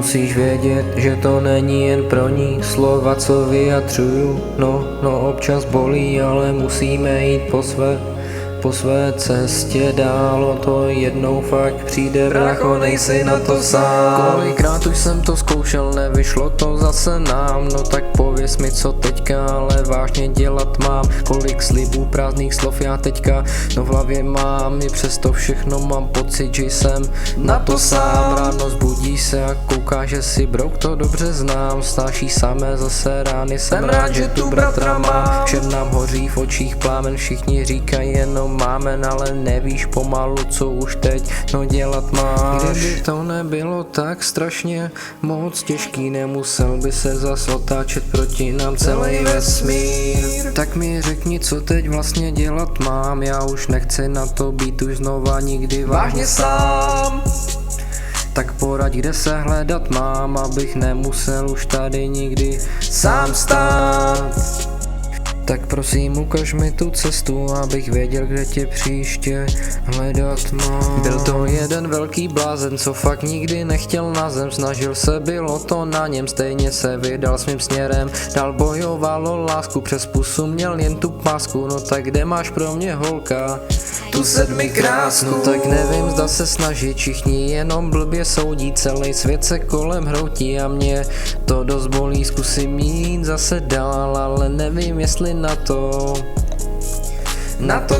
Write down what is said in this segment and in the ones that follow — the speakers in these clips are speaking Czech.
Musíš vědět, že to není jen pro ní slova, co vyjadřuju. No občas bolí, ale musíme jít po své cestě dál, to jednou fakt přijde, bracho, nejsi na to sám. Kolikrát už jsem to zkoušel, nevyšlo to zase nám, no tak pověz mi, co teďka, ale vážně dělat mám. Kolik slibů, prázdných slov já teďka v hlavě mám, i přesto všechno mám pocit, že jsem na to sám. Ráno zbudíš se a koukáš, že si brouk, to dobře znám, snáší samé zase rány, jsem rád, že tu bratra mám. Všem nám hoří v očích plámen, všichni říkají jenom máme, ale nevíš pomalu, co už teď dělat máš. Kdyby to nebylo tak strašně moc těžký, nemusel by se zas otáčet proti nám celý vesmír. Tak mi řekni, co teď vlastně dělat mám, já už nechci na to být už znova nikdy vážně sám. Tak poraď, kde se hledat mám, abych nemusel už tady nikdy sám stát. Tak prosím, ukaž mi tu cestu, abych věděl, kde tě příště hledat mám. Byl to jeden velký blázen, co fakt nikdy nechtěl na zem, snažil se, bylo to na něm, stejně se vydal svým směrem, dál bojoval o lásku, přes pusu měl jen tu pásku. No tak kde máš pro mě, holka, tu sedmi krásku? No tak nevím, zda se snaží, všichni jenom blbě soudí, celý svět se kolem hroutí a mě to dost bolí. Zkusím jít zase dál, ale nevím, jestli na to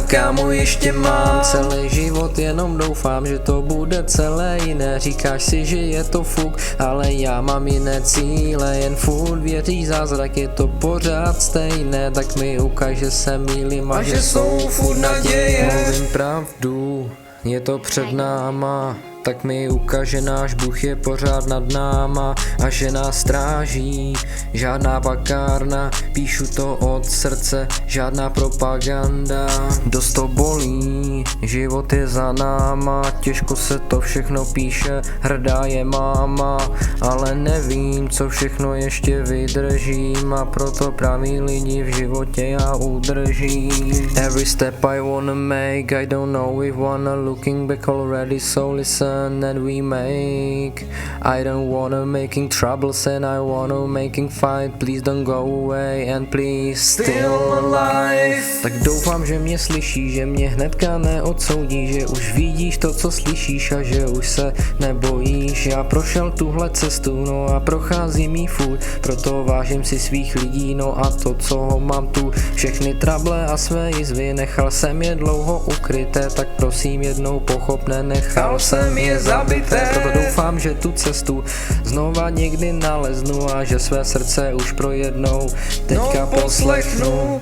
kámo ještě mám celý život, jenom doufám, že to bude celé jiné. Říkáš si, že je to fuk, ale já mám jiné cíle, jen furt věříš zázrak, je to pořád stejné. Tak mi ukaž, že se mýlím a že jsou furt naděje. Mluvím pravdu, je to před náma, tak mi ukaž, že náš Bůh je pořád nad náma a že nás stráží. Žádná vakárna, píšu to od srdce, žádná propaganda. Dost to bolí, život je za náma, těžko se to všechno píše, hrdá je máma, ale nevím, co všechno ještě vydržím, a proto praví lidi v životě já udržím. Every step I wanna make, I don't know if wanna, looking back already, so listen that we make. I don't wanna making troubles and I wanna making fight. Please don't go away and please still alive. Tak doufám, že mě slyšíš, že mě hnedka neodsoudíš, že už vidíš to, co slyšíš a že už se nebojíš. Já prošel tuhle cestu, no a procházím jí furt, proto vážím si svých lidí, no a to, co ho mám tu. Všechny trable a své jizvy, nechal jsem je dlouho ukryté, tak prosím jednou pochop, nenechal jsem je zabité. Proto doufám, že tu cestu znova někdy naleznu a že své srdce už pro jednou teďka poslechnu.